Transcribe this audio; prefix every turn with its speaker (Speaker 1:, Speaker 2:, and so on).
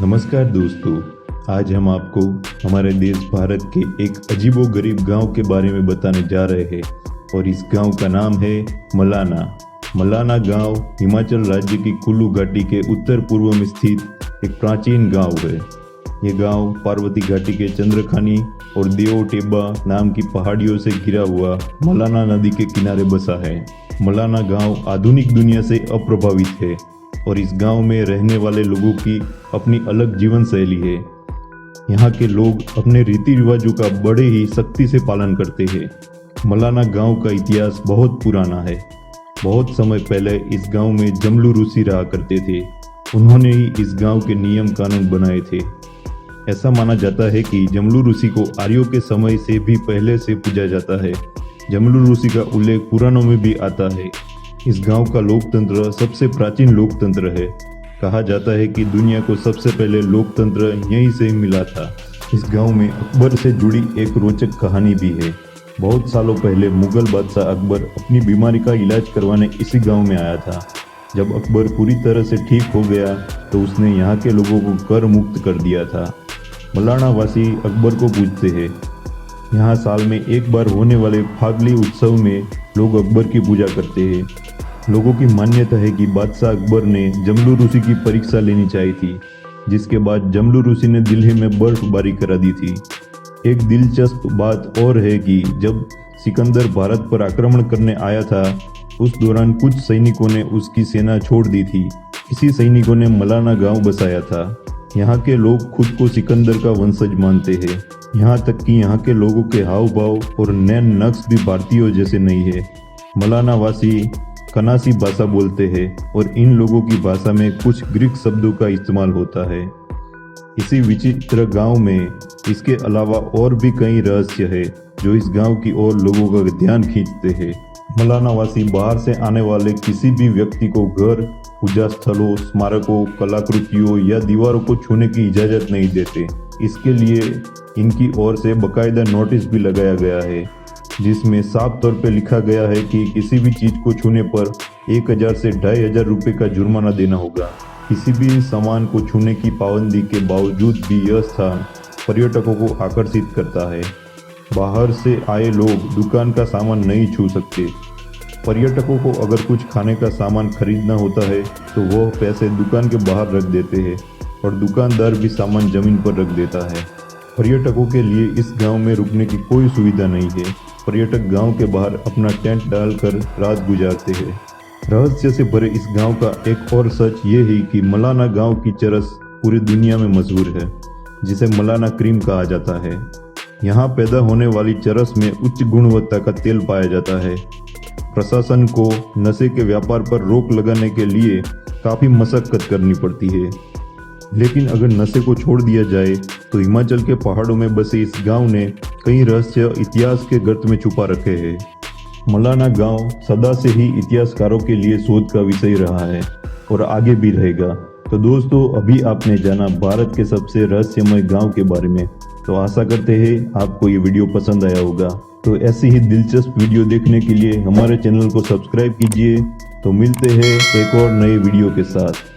Speaker 1: नमस्कार दोस्तों। आज हम आपको हमारे देश भारत के एक अजीबोगरीब गांव के बारे में बताने जा रहे हैं और इस गांव का नाम है मलाना। मलाना गांव हिमाचल राज्य की कुल्लू घाटी के उत्तर पूर्व में स्थित एक प्राचीन गांव है। ये गांव पार्वती घाटी के चंद्रखानी और देओ टेबा नाम की पहाड़ियों से घिरा हुआ मलाना नदी के किनारे बसा है। मलाना गांव आधुनिक दुनिया से अप्रभावित है और इस गांव में रहने वाले लोगों की अपनी अलग जीवन शैली है। यहाँ के लोग अपने रीति रिवाजों का बड़े ही सख्ती से पालन करते हैं। मलाना गांव का इतिहास बहुत पुराना है। बहुत समय पहले इस गांव में जमलू ऋषि रहा करते थे। उन्होंने ही इस गांव के नियम कानून बनाए थे। ऐसा माना जाता है कि जमलू ऋषि को आर्यों के समय से भी पहले से पूजा जाता है। जमलू ऋषि का उल्लेख पुराणों में भी आता है। इस गांव का लोकतंत्र सबसे प्राचीन लोकतंत्र है। कहा जाता है कि दुनिया को सबसे पहले लोकतंत्र यहीं से मिला था। इस गांव में अकबर से जुड़ी एक रोचक कहानी भी है। बहुत सालों पहले मुगल बादशाह अकबर अपनी बीमारी का इलाज करवाने इसी गांव में आया था। जब अकबर पूरी तरह से ठीक हो गया तो उसने यहाँ के लोगों को कर मुक्त कर दिया था। मलाना वासी अकबर को पूजते हैं। यहाँ साल में एक बार होने वाले फागली उत्सव में लोग अकबर की पूजा करते हैं। लोगों की मान्यता है कि बादशाह अकबर ने जमलू ऋषि की परीक्षा लेनी चाहिए थी, जिसके बाद जमलू ऋषि ने दिल्ली में बर्फबारी करा दी थी। एक दिलचस्प बात और है कि जब सिकंदर भारत पर आक्रमण करने आया था, उस दौरान कुछ सैनिकों ने उसकी सेना छोड़ दी थी। इसी सैनिकों ने मलाना गांव बसाया था। यहाँ के लोग खुद को सिकंदर का वंशज मानते हैं। यहाँ तक कि यहाँ के लोगों के हाव भाव और नैन नक्श भी भारतीयों जैसे नहीं है। मलाना वासी कनासी भाषा बोलते हैं और इन लोगों की भाषा में कुछ ग्रीक शब्दों का इस्तेमाल होता है। इसी विचित्र गांव में इसके अलावा और भी कई रहस्य है जो इस गांव की ओर लोगों का ध्यान खींचते हैं। मलाना वासी बाहर से आने वाले किसी भी व्यक्ति को घर, पूजा स्थलों, स्मारकों, कलाकृतियों या दीवारों को छूने की इजाजत नहीं देते। इसके लिए इनकी ओर से बकायदा नोटिस भी लगाया गया है, जिसमें साफ तौर पे लिखा गया है कि किसी भी चीज को छूने पर 1000 से 2500 रुपये का जुर्माना देना होगा। किसी भी सामान को छूने की पाबंदी के बावजूद भी यह स्थान पर्यटकों को आकर्षित करता है। बाहर से आए लोग दुकान का सामान नहीं छू सकते। पर्यटकों को अगर कुछ खाने का सामान खरीदना होता है तो वह पैसे दुकान के बाहर रख देते हैं और दुकानदार भी सामान जमीन पर रख देता है। पर्यटकों के लिए इस गांव में रुकने की कोई सुविधा नहीं है। पर्यटक गांव के बाहर अपना टेंट डालकर रात गुजारते हैं। रहस्य से भरे इस गांव का एक और सच ये है कि मलाना गांव की चरस पूरी दुनिया में मशहूर है, जिसे मलाना क्रीम कहा जाता है। यहाँ पैदा होने वाली चरस में उच्च गुणवत्ता का तेल पाया जाता है। प्रशासन को नशे के व्यापार पर रोक लगाने के लिए काफ़ी मशक्कत करनी पड़ती है, लेकिन अगर नशे को छोड़ दिया जाए तो हिमाचल के पहाड़ों में बसे इस गांव ने कई रहस्य इतिहास के गर्त में छुपा रखे हैं। मलाना गांव सदा से ही इतिहासकारों के लिए शोध का विषय रहा है और आगे भी रहेगा। तो दोस्तों, अभी आपने जाना भारत के सबसे रहस्यमय गांव के बारे में। तो आशा करते हैं आपको ये वीडियो पसंद आया होगा। तो ऐसी ही दिलचस्प वीडियो देखने के लिए हमारे चैनल को सब्सक्राइब कीजिए। तो मिलते हैं एक और नए वीडियो के साथ।